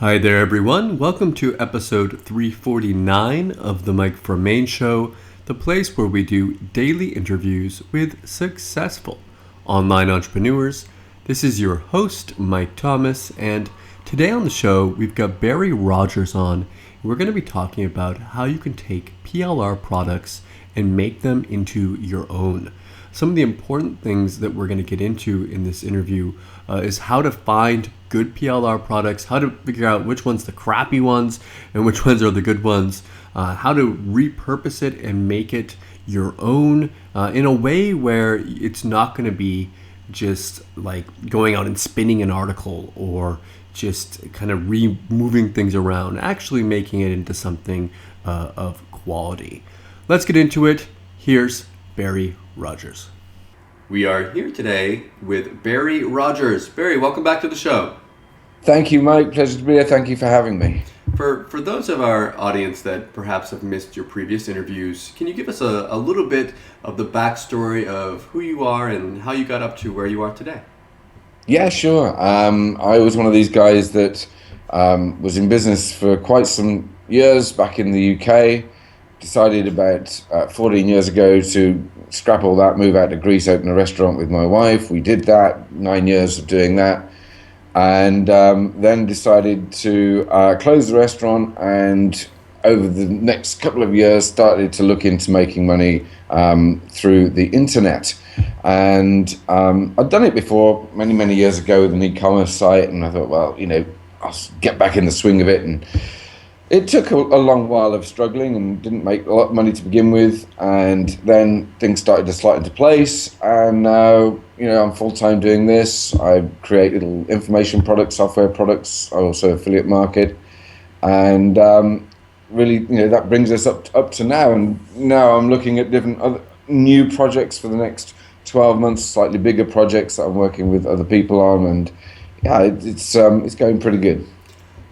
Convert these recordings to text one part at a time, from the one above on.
Hi there, everyone. Welcome to episode 349 of the Mike from Maine show, the place where we do daily interviews with successful online entrepreneurs. This is your host, Mike Thomas, and today on the show, we've got Barry Rogers on. We're going to be talking about how you can take PLR products and make them into your own. Some of the important things that we're going to get into in this interview is how to find good PLR products, how to figure out which one's the crappy ones and which ones are the good ones, how to repurpose it and make it your own in a way where it's not going to be just like going out and spinning an article or just kind of moving things around, actually making it into something of quality. Let's get into it. Here's Barry Rogers. We are here today with Barry Rogers. Barry, welcome back to the show. Thank you, Mike. Pleasure to be here. Thank you for having me. For those of our audience that perhaps have missed your previous interviews, can you give us a little bit of the backstory of who you are and how you got up to where you are today? Yeah, sure. I was one of these guys that was in business for quite some years back in the UK. Decided about 14 years ago to scrap all that, move out to Greece, open a restaurant with my wife. We did that, 9 years of doing that. And then decided to close the restaurant, and over the next couple of years started to look into making money through the internet. And I'd done it before many years ago with an e-commerce site, and I thought, well, I'll get back in the swing of it. And it took a long while of struggling and didn't make a lot of money to begin with, and then things started to slide into place, and now I'm full-time doing this. I create little information products, software products. I also affiliate market, and really that brings us up to now. And now I'm looking at different other new projects for the next 12 months, slightly bigger projects that I'm working with other people on, and yeah, it's going pretty good.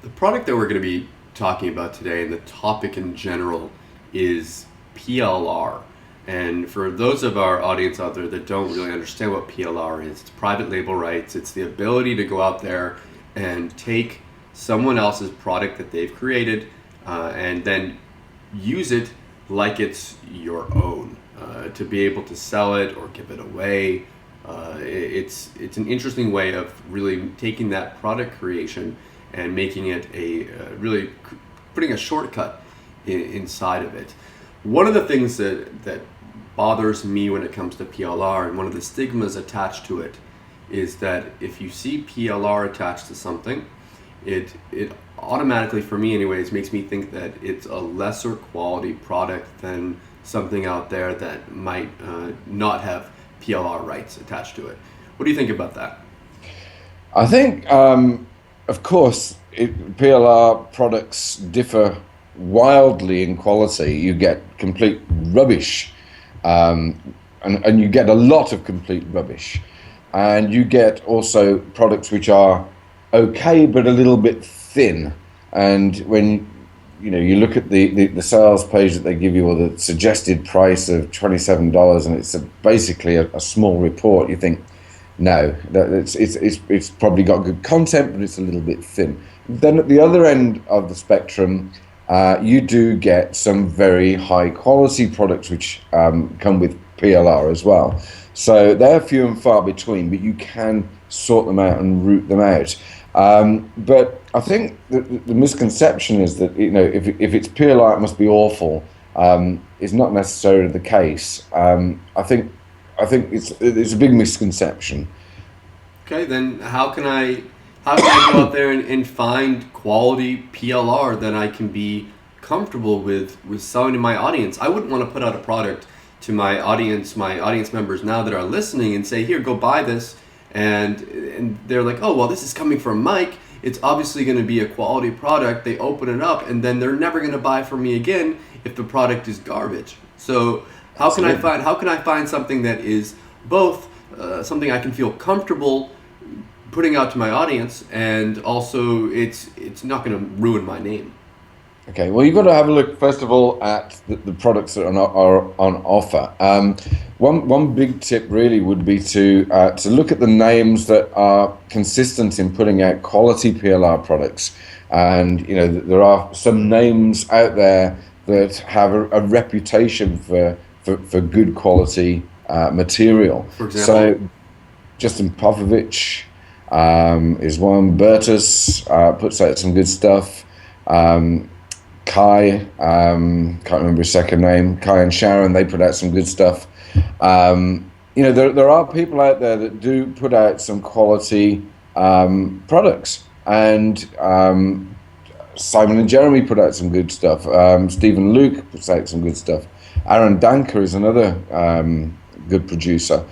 The product that we're going to be talking about today and the topic in general is PLR. And for those of our audience out there that don't really understand what PLR is, it's private label rights. It's the ability to go out there and take someone else's product that they've created and then use it like it's your own, to be able to sell it or give it away. It's an interesting way of really taking that product creation and making it really putting a shortcut inside of it. One of the things that bothers me when it comes to PLR, and one of the stigmas attached to it, is that if you see PLR attached to something, it automatically, for me anyways, makes me think that it's a lesser quality product than something out there that might not have PLR rights attached to it. What do you think about that? I think of course, PLR products differ wildly in quality. You get complete rubbish, and you get a lot of complete rubbish. And you get also products which are okay, but a little bit thin. And when you look at the sales page that they give you, or the suggested price of $27, and it's basically a small report, you think, no, it's probably got good content, but it's a little bit thin. Then at the other end of the spectrum, you do get some very high quality products which come with PLR as well. So they're few and far between, but you can sort them out and root them out. But I think the misconception is that if it's PLR, it must be awful. It's not necessarily the case. I think it's a big misconception. Okay, then how can I go out there and find quality PLR that I can be comfortable with selling to my audience? I wouldn't want to put out a product to my audience members now that are listening and say, here, go buy this, and they're like, oh, well, this is coming from Mike. It's obviously going to be a quality product. They open it up, and then they're never going to buy from me again if the product is garbage. So how can I find something that is both something I can feel comfortable putting out to my audience, and also it's not going to ruin my name? Okay, well, you've got to have a look, first of all, at the products that are on offer. One big tip really would be to look at the names that are consistent in putting out quality PLR products. And there are some names out there that have a reputation for good quality material. For example? So Justin Popovich is one. Bertus puts out some good stuff. Kai, can't remember his second name. Kai and Sharon, they put out some good stuff. There are people out there that do put out some quality products, and Simon and Jeremy put out some good stuff. Stephen Luke puts out some good stuff. Aaron Danker is another good producer.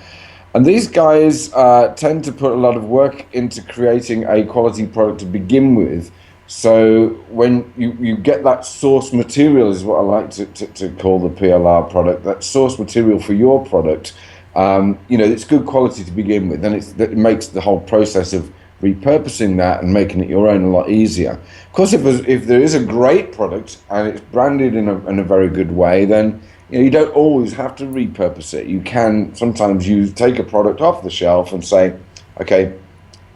And these guys tend to put a lot of work into creating a quality product to begin with. So when you get that source material, is what I like to call the PLR product, that source material for your product, it's good quality to begin with. Then it makes the whole process of repurposing that and making it your own a lot easier. Of course, if there is a great product and it's branded in a very good way, then you don't always have to repurpose it. You can sometimes take a product off the shelf and say, okay,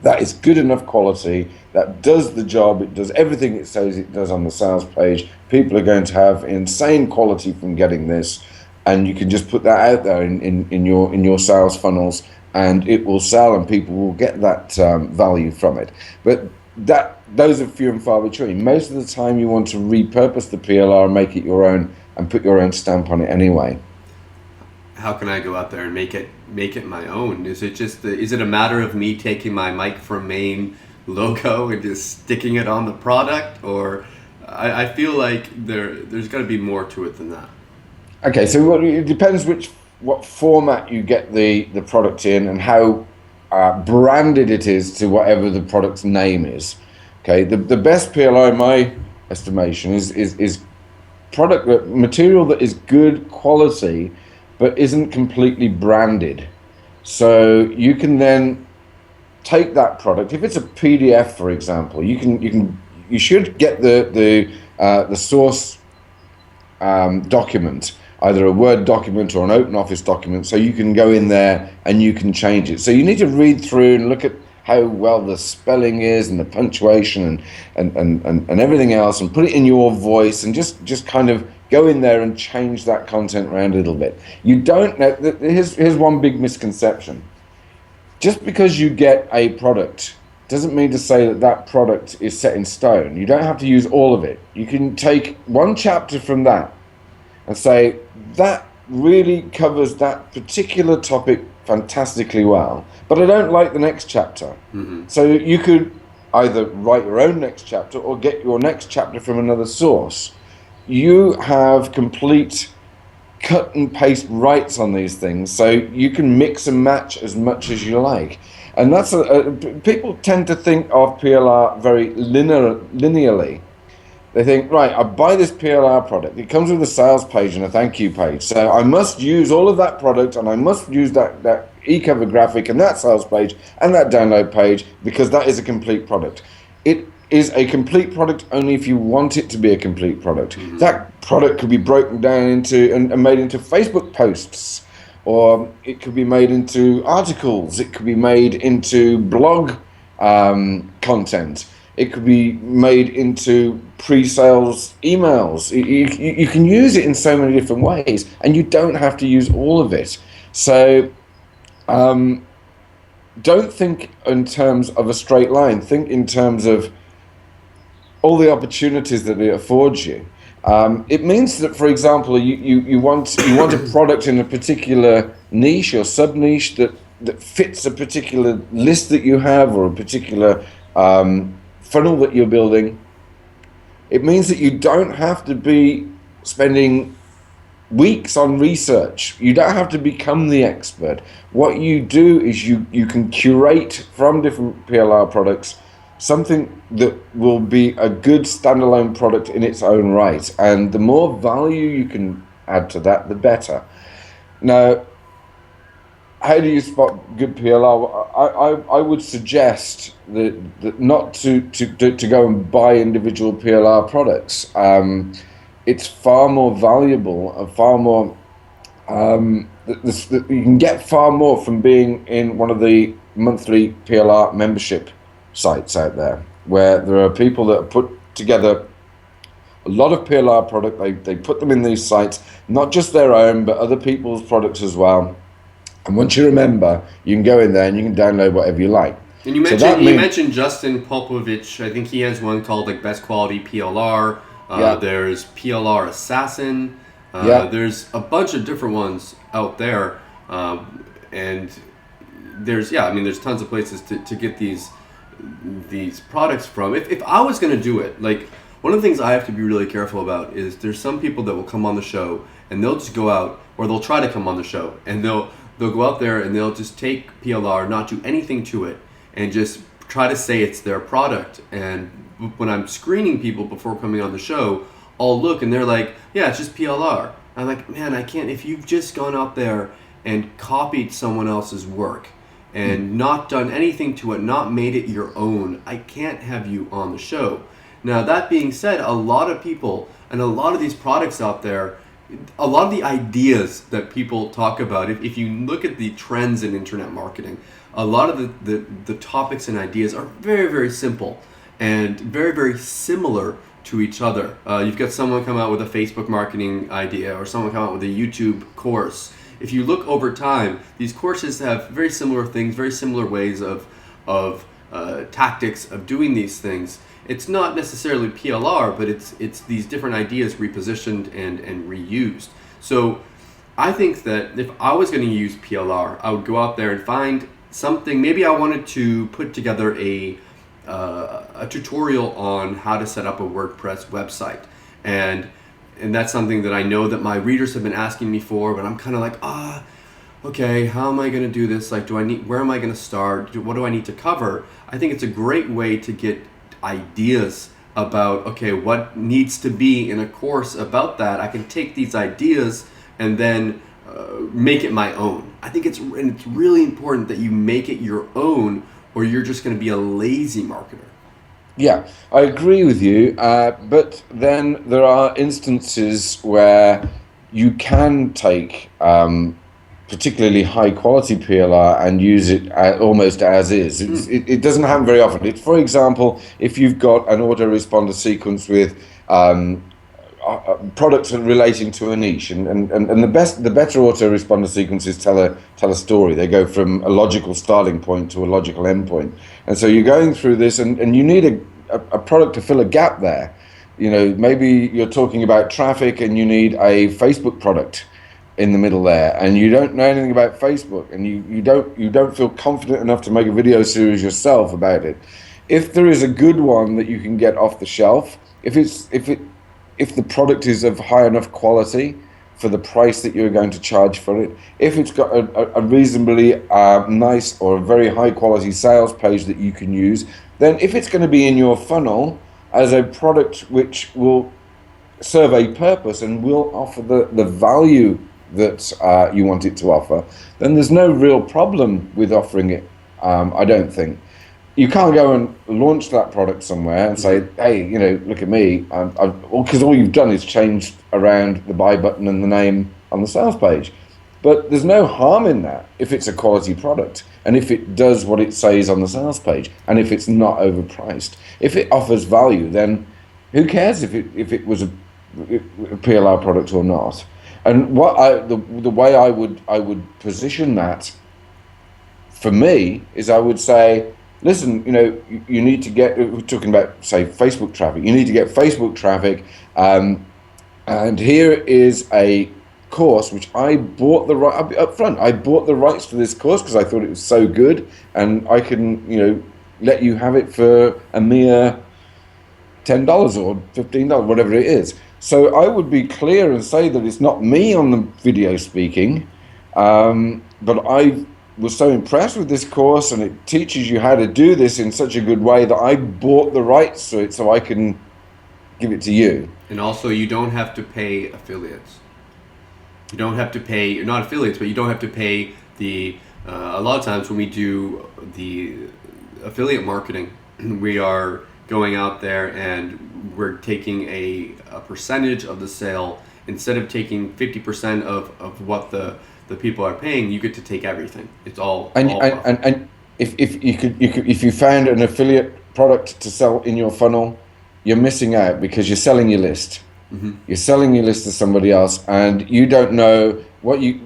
that is good enough quality, that does the job, it does everything it says it does on the sales page. People are going to have insane quality from getting this, and you can just put that out there in your sales funnels, and it will sell, and people will get that value from it. But those are few and far between. Most of the time, you want to repurpose the PLR, make it your own, and put your own stamp on it anyway. How can I go out there and make it my own? Is it a matter of me taking my Mike from Maine logo and just sticking it on the product, or I feel like there's got to be more to it than that. Okay, so it depends what format you get the product in and how branded it is to whatever the product's name is. Okay, the best PLR in my estimation is product material that is good quality but isn't completely branded. So you can then take that product. If it's a PDF, for example, you should get the source document, either a Word document or an open office document, so you can go in there and you can change it. So you need to read through and look at how well the spelling is and the punctuation and everything else, and put it in your voice, and just kind of go in there and change that content around a little bit. You don't know. Here's one big misconception. Just because you get a product doesn't mean to say that product is set in stone. You don't have to use all of it. You can take one chapter from that and say, that really covers that particular topic fantastically well, but I don't like the next chapter. Mm-hmm. So you could either write your own next chapter or get your next chapter from another source. You have complete cut and paste rights on these things, so you can mix and match as much as you like. And that's people tend to think of PLR very linearly. They think, right, I buy this PLR product. It comes with a sales page and a thank you page. So I must use all of that product, and I must use that e-cover graphic and that sales page and that download page, because that is a complete product. It is a complete product only if you want it to be a complete product. Mm-hmm. That product could be broken down into and made into Facebook posts, or it could be made into articles. It could be made into blog content. It could be made into pre-sales emails. You can use it in so many different ways, and you don't have to use all of it. So don't think in terms of a straight line. Think in terms of all the opportunities that it affords you. It means that, for example, you want a product in a particular niche or sub-niche that fits a particular list that you have, or a particular funnel that you're building. It means that you don't have to be spending weeks on research. You don't have to become the expert. What you do is you can curate from different PLR products something that will be a good standalone product in its own right. And the more value you can add to that, the better. Now, how do you spot good PLR? I would suggest that not to go and buy individual PLR products. It's far more valuable and far more. You can get far more from being in one of the monthly PLR membership sites out there. where there are people that have put together a lot of PLR product. They put them in these sites, not just their own, but other people's products as well. And once you remember, you can go in there and you can download whatever you like. And you So mentioned that you means, mentioned Justin Popovich. I think he has one called like Best Quality PLR. yeah, There's PLR Assassin. yeah, There's a bunch of different ones out there, and there's tons of places to get these products from. If I was going to do it, like one of the things I have to be really careful about is there's some people that will come on the show and they'll just go out, or they'll try to come on the show and they'll go out there and they'll just take PLR, not do anything to it, and just try to say it's their product. And when I'm screening people before coming on the show, I'll look and they're like, yeah, it's just PLR. I'm like, man, I can't. If you've just gone out there and copied someone else's work and not done anything to it, not made it your own, I can't have you on the show. Now, that being said, a lot of people and a lot of these products out there, a lot of the ideas that people talk about, if you look at the trends in internet marketing, a lot of the topics and ideas are very, very simple and very, very similar to each other. You've got someone come out with a Facebook marketing idea, or someone come out with a YouTube course. If you look over time, these courses have very similar things, very similar ways of tactics of doing these things. It's not necessarily PLR, but it's these different ideas repositioned and reused. So I think that if I was going to use PLR, I would go out there and find something. Maybe I wanted to put together a tutorial on how to set up a WordPress website, and that's something that I know that my readers have been asking me for, but I'm kind of like, okay, how am I going to do this? Like, where am I going to start? What do I need to cover? I think it's a great way to get ideas about, okay, what needs to be in a course about that. I can take these ideas and then make it my own. I think it's really important that you make it your own, or you're just going to be a lazy marketer. yeah, I agree with you. But then there are instances where you can take particularly high quality PLR and use it almost as is. It doesn't happen very often. For example, if you've got an autoresponder sequence with products relating to a niche, and the better autoresponder sequences tell a story. They go from a logical starting point to a logical end point, and so you're going through this, and you need a product to fill a gap there. You know, maybe you're talking about traffic and you need a Facebook product in the middle there, and you don't know anything about Facebook, and you don't feel confident enough to make a video series yourself about it. If there is a good one that you can get off the shelf, if the product is of high enough quality for the price that you're going to charge for it, if it's got a reasonably nice or a very high quality sales page that you can use, then if it's going to be in your funnel as a product which will serve a purpose and will offer the value that you want it to offer, then there's no real problem with offering it. I don't think. You can't go and launch that product somewhere and say, hey, you know, look at me, because all you've done is changed around the buy button and the name on the sales page. But there's no harm in that if it's a quality product, and if it does what it says on the sales page, and if it's not overpriced. If it offers value, then who cares if it was a PLR product or not? And the way I would position that for me is, I would say, listen, you know, you need to get, we're talking about, say, Facebook traffic. You need to get Facebook traffic, and here is a course which I bought up front. I bought the rights to this course because I thought it was so good, and I can, you know, let you have it for a mere $10 or $15, whatever it is. So I would be clear and say that it's not me on the video speaking, but I was so impressed with this course, and it teaches you how to do this in such a good way that I bought the rights to it so I can give it to you. And also, you don't have to pay affiliates. You don't have to pay, you're not affiliates, but you don't have to pay a lot of times when we do the affiliate marketing, we are going out there and we're taking a percentage of the sale. Instead of taking 50% of what the people are paying, you get to take everything. It's all and if you found an affiliate product to sell in your funnel, you're missing out because you're selling your list. You're selling your list to somebody else, and you don't know what you.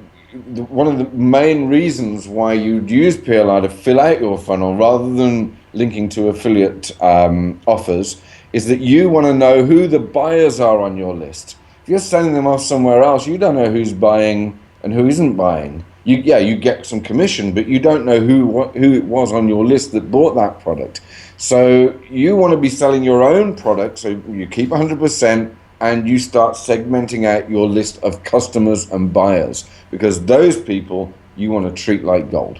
One of the main reasons why you'd use PLR to fill out your funnel rather than linking to affiliate offers is that you want to know who the buyers are on your list. If you're sending them off somewhere else, you don't know who's buying and who isn't buying. You get some commission, but you don't know who it was on your list that bought that product. So you want to be selling your own product, so you keep 100%, and you start segmenting out your list of customers and buyers, because those people you want to treat like gold.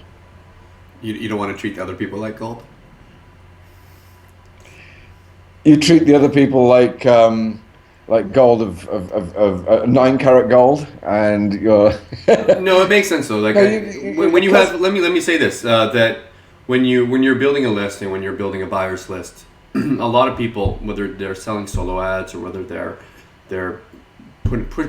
You don't want to treat the other people like gold? You treat the other people like gold of 9 karat gold, and you're No, it makes sense though. Like when you have, let me say this, that when you're building a list and when you're building a buyer's list, a lot of people, whether they're selling solo ads or whether they're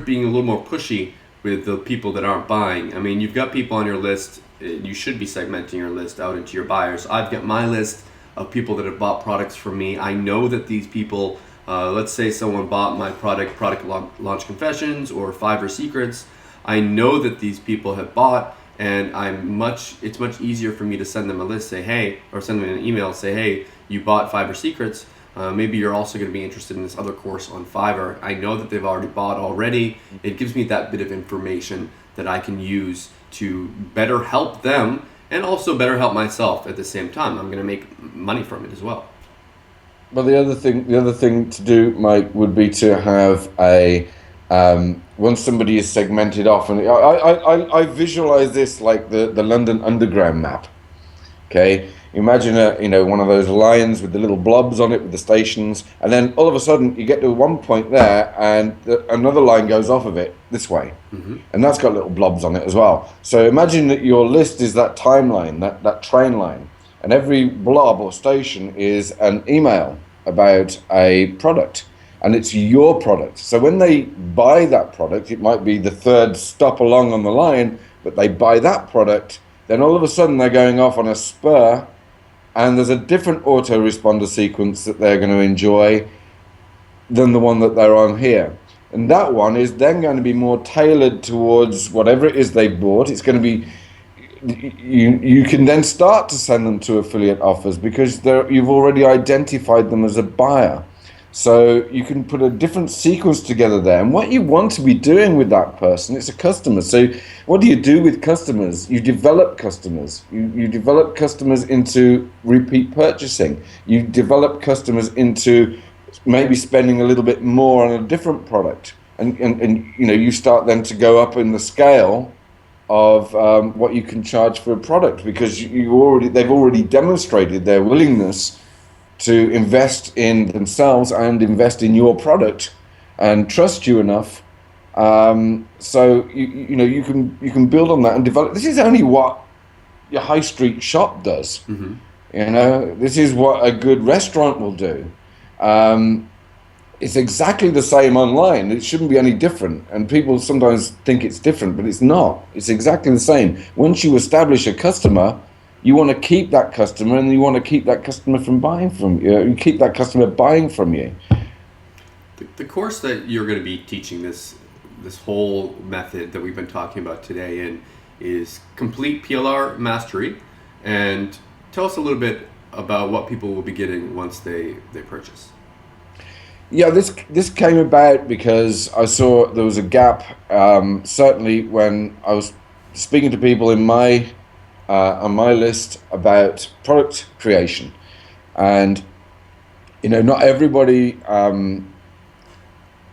being a little more pushy with the people that aren't buying. I mean, you've got people on your list. You should be segmenting your list out into your buyers. I've got my list of people that have bought products from me. I know that these people, let's say someone bought my product launch confessions or Fiverr secrets. I know that these people have bought, and it's much easier for me to send them a list, say hey, or send them an email, say hey, you bought Fiverr secrets. Maybe you're also going to be interested in this other course on Fiverr. I know that they've already bought already. It gives me that bit of information that I can use to better help them and also better help myself at the same time. I'm going to make money from it as well. Well, the other thing to do, Mike, would be to have once somebody is segmented off, and I visualize this like the London Underground map. Okay, imagine one of those lines with the little blobs on it with the stations, and then all of a sudden you get to one point there, and another line goes off of it this way, and that's got little blobs on it as well. So imagine that your list is that timeline, that train line, and every blob or station is an email about a product, and it's your product. So when they buy that product, it might be the third stop along on the line, but they buy that product. Then all of a sudden they're going off on a spur, and there's a different autoresponder sequence that they're going to enjoy than the one that they're on here. And that one is then going to be more tailored towards whatever it is they bought. It's going to be, you can then start to send them to affiliate offers because you've already identified them as a buyer. So you can put a different sequence together there. And what you want to be doing with that person, it's a customer. So what do you do with customers? You develop customers. You develop customers into repeat purchasing. You develop customers into maybe spending a little bit more on a different product. And you start then to go up in the scale of what you can charge for a product, because they've already demonstrated their willingness to invest in themselves and invest in your product and trust you enough. So you can build on that and develop. This is only what your high street shop does. This is what a good restaurant will do. It's exactly the same online. It shouldn't be any different. And people sometimes think it's different, but it's not. It's exactly the same. Once you establish a customer, you want to keep that customer, and you want to keep that customer from buying from you. You keep that customer buying from you. The course that you're going to be teaching this whole method that we've been talking about today in is Complete PLR Mastery. And tell us a little bit about what people will be getting once they purchase. Yeah, this came about because I saw there was a gap, certainly when I was speaking to people in on my list about product creation. And not everybody when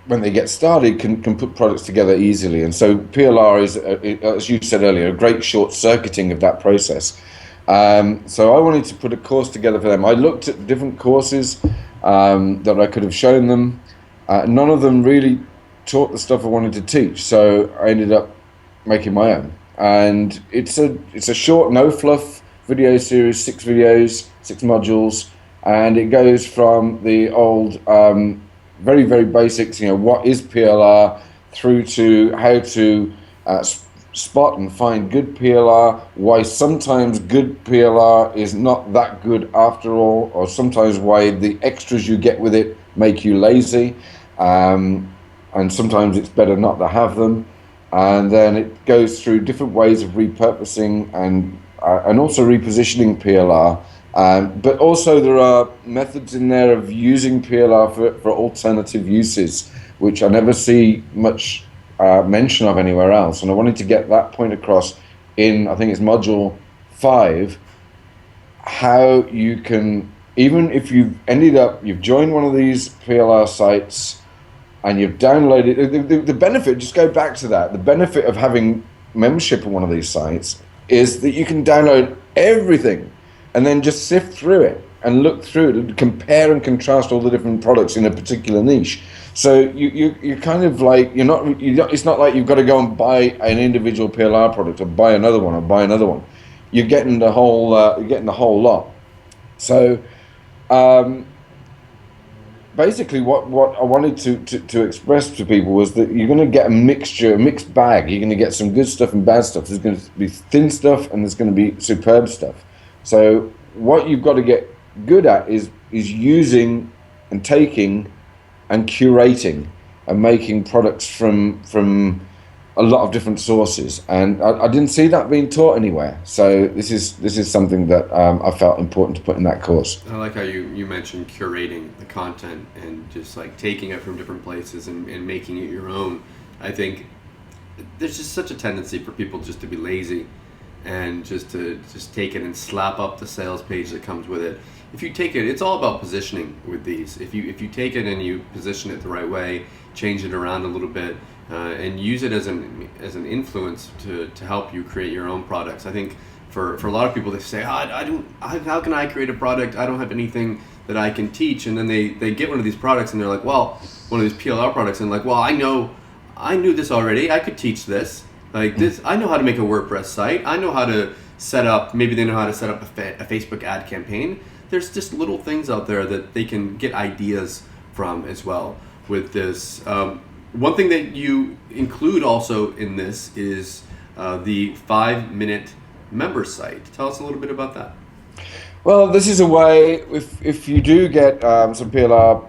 they get started can put products together easily, and so PLR is, as you said earlier, a great short-circuiting of that process. So I wanted to put a course together for them. I looked at different courses that I could have shown them. None of them really taught the stuff I wanted to teach, so I ended up making my own. And it's a short, no fluff video series, 6 videos, 6 modules, and it goes from the old very, very basics, what is PLR, through to how to spot and find good PLR, why sometimes good PLR is not that good after all, or sometimes why the extras you get with it make you lazy, and sometimes it's better not to have them. And then it goes through different ways of repurposing and also repositioning PLR. But also there are methods in there of using PLR for alternative uses, which I never see much mention of anywhere else. And I wanted to get that point across in, I think it's module 5, how you can, even if you've joined one of these PLR sites and you've downloaded, the benefit, just go back to that, the benefit of having membership on one of these sites is that you can download everything and then just sift through it and look through it and compare and contrast all the different products in a particular niche. So you kind of like, it's not like you've got to go and buy an individual PLR product or buy another one or buy another one. You're getting the whole lot. So basically what I wanted to express to people was that you're going to get a mixed bag. You're going to get some good stuff and bad stuff. There's going to be thin stuff and there's going to be superb stuff. So what you've got to get good at is using and taking and curating and making products from a lot of different sources. And I didn't see that being taught anywhere. So this is something that I felt important to put in that course. I like how you mentioned curating the content and just like taking it from different places and making it your own. I think there's just such a tendency for people just to be lazy and just take it and slap up the sales page that comes with it. If you take it, it's all about positioning with these. If you take it and you position it the right way, change it around a little bit, and use it as an influence to help you create your own products. I think for a lot of people, they say, how can I create a product? I don't have anything that I can teach. And then they get one of these products and they're like, well, one of these PLR products, and like, well, I knew this already. I could teach this. Like this, I know how to make a WordPress site. I know how to set up, maybe they know how to set up a Facebook ad campaign. There's just little things out there that they can get ideas from as well with this. One thing that you include also in this is the 5-minute member site. Tell us a little bit about that. Well, this is a way, if you do get some PLR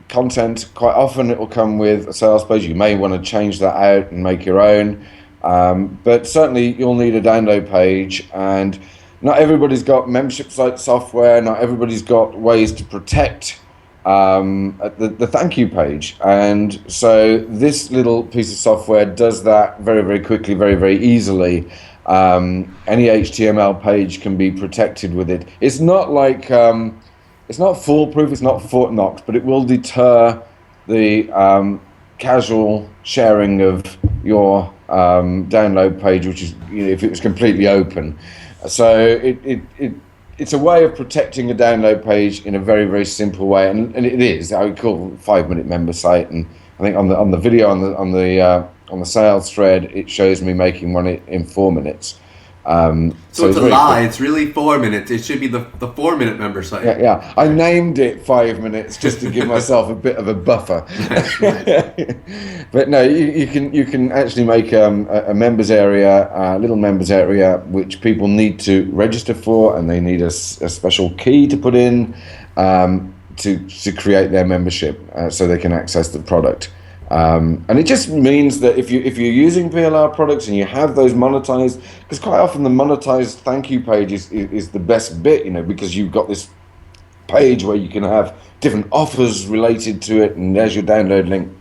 content, quite often it will come with a sales page. You may want to change that out and make your own. But certainly you'll need a download page, and not everybody's got membership site software. Not everybody's got ways to protect the thank you page. And so this little piece of software does that very, very quickly, very, very easily. Any HTML page can be protected with it. It's not like, it's not foolproof, it's not Fort Knox, but it will deter the casual sharing of your download page, which is, if it was completely open. So it's a way of protecting a download page in a very, very simple way, and it is. I would call it a 5-minute member site, and I think on the video on the sales thread, it shows me making one in 4 minutes. So it's a lie. Cool. It's really 4 minutes. It should be the 4-minute member site. Yeah. I named it 5 minutes just to give myself a bit of a buffer. But no, you can actually make a members area, a little members area, which people need to register for, and they need a special key to put in to create their membership, so they can access the product. And it just means that if you're using PLR products and you have those monetized, because quite often the monetized thank you page is the best bit, because you've got this page where you can have different offers related to it, and there's your download link.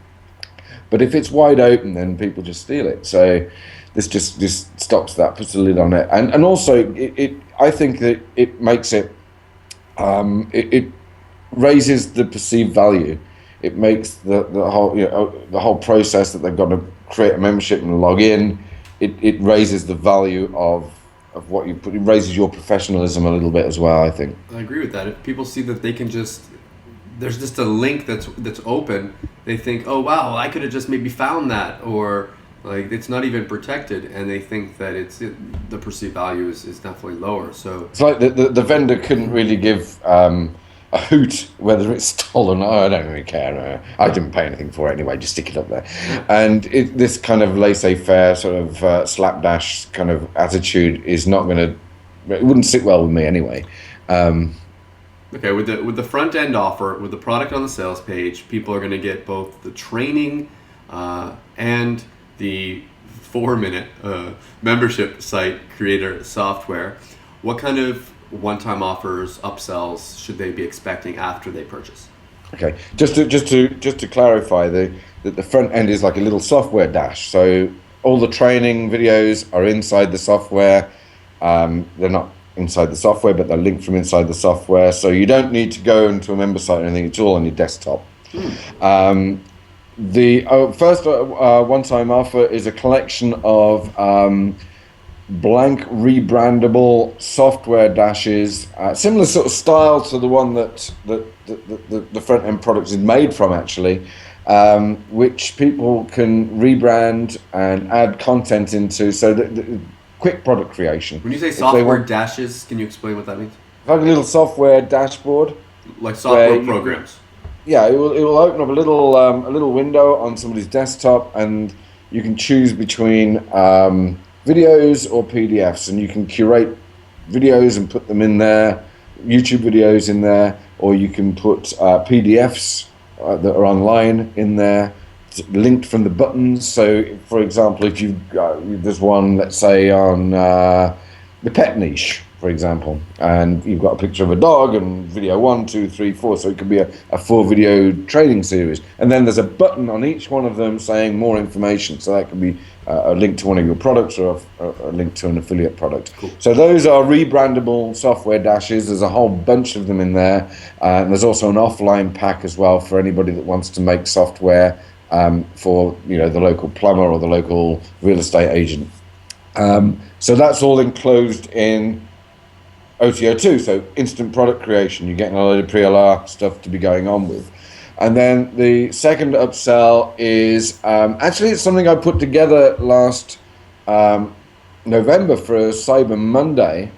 But if it's wide open, then people just steal it. So this just stops that, puts a lid on it, and also I think that it makes it raises the perceived value. It makes the whole process that they've got to create a membership and log in. It raises the value of what you put. It raises your professionalism a little bit as well, I think. I agree with that. If people see that they can there's just a link that's open, they think, oh wow, I could have just maybe found that, or like it's not even protected, and they think that the perceived value is definitely lower. So it's like the vendor couldn't really give a hoot whether it's stolen. Oh, I don't really care. I didn't pay anything for it anyway. Just stick it up there. And this kind of laissez-faire sort of slapdash kind of attitude is not going to. It wouldn't sit well with me anyway. Okay, with the front end offer, with the product on the sales page, people are going to get both the training and the 4-minute membership site creator software. What kind of one-time offers, upsells should they be expecting after they purchase? Okay, just to clarify, the front end is like a little software dash. So all the training videos are inside the software. They're not inside the software, but they're linked from inside the software. So you don't need to go into a member site or anything. It's all on your desktop. The first one-time offer is a collection of blank rebrandable software dashes, similar sort of style to the one that the front end product is made from, actually, which people can rebrand and add content into. So quick product creation. When you say software dashes, can you explain what that means? Like a little software dashboard, like software programs. Yeah, it will open up a little window on somebody's desktop, and you can choose between videos or PDFs, and you can curate videos and put them in there, YouTube videos in there, or you can put PDFs that are online in there, linked from the buttons. So, for example, if there's one, let's say, on the pet niche, for example, and you've got a picture of a dog and video 1, 2, 3, 4, so it could be a 4-video training series, and then there's a button on each one of them saying more information. So that could be a link to one of your products or a link to an affiliate product. Cool. So those are rebrandable software dashes. There's a whole bunch of them in there, and there's also an offline pack as well for anybody that wants to make software for the local plumber or the local real estate agent. So that's all enclosed in OTO2, so instant product creation. You're getting a lot of PLR stuff to be going on with. And then the second upsell is actually it's something I put together last November for a Cyber Monday,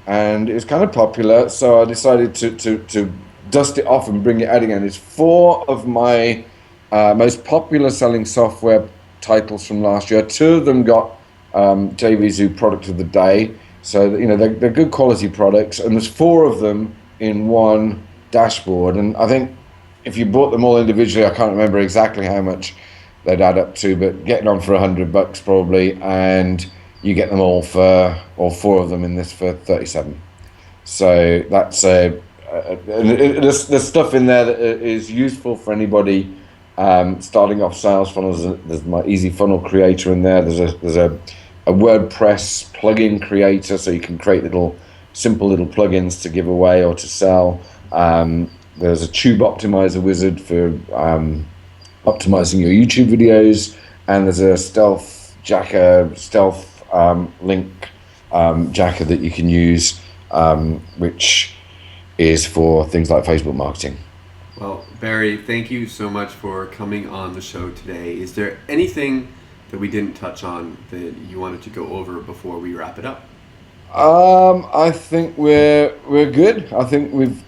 and it was kind of popular, so I decided to dust it off and bring it out again. It's 4 of my most popular selling software titles from last year. 2 of them got JVZoo Product of the Day. So, they're good quality products, and there's 4 of them in one dashboard. And I think if you bought them all individually, I can't remember exactly how much they'd add up to, but getting on for $100 probably, and you get them all 4 of them in this for $37. So that's there's stuff in there that is useful for anybody starting off sales funnels. There's my Easy Funnel Creator in there. There's a WordPress plugin creator, so you can create simple little plugins to give away or to sell. There's a Tube Optimizer wizard for optimizing your YouTube videos, and there's a stealth link jacker that you can use, which is for things like Facebook marketing. Well, Barry, thank you so much for coming on the show today. Is there anything that we didn't touch on that you wanted to go over before we wrap it up? I think we're good. I think we've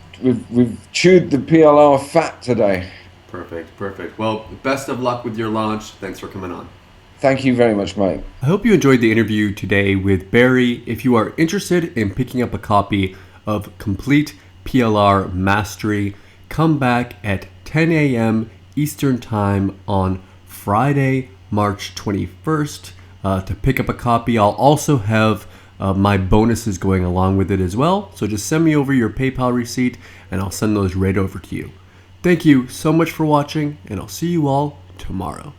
chewed the PLR fat today. Perfect. Well, best of luck with your launch. Thanks for coming on. Thank you very much, Mike. I hope you enjoyed the interview today with Barry. If you are interested in picking up a copy of Complete PLR Mastery, come back at 10 a.m. Eastern Time on Friday, March 21st to pick up a copy. I'll also have my bonuses going along with it as well. So just send me over your PayPal receipt and I'll send those right over to you. Thank you so much for watching, and I'll see you all tomorrow.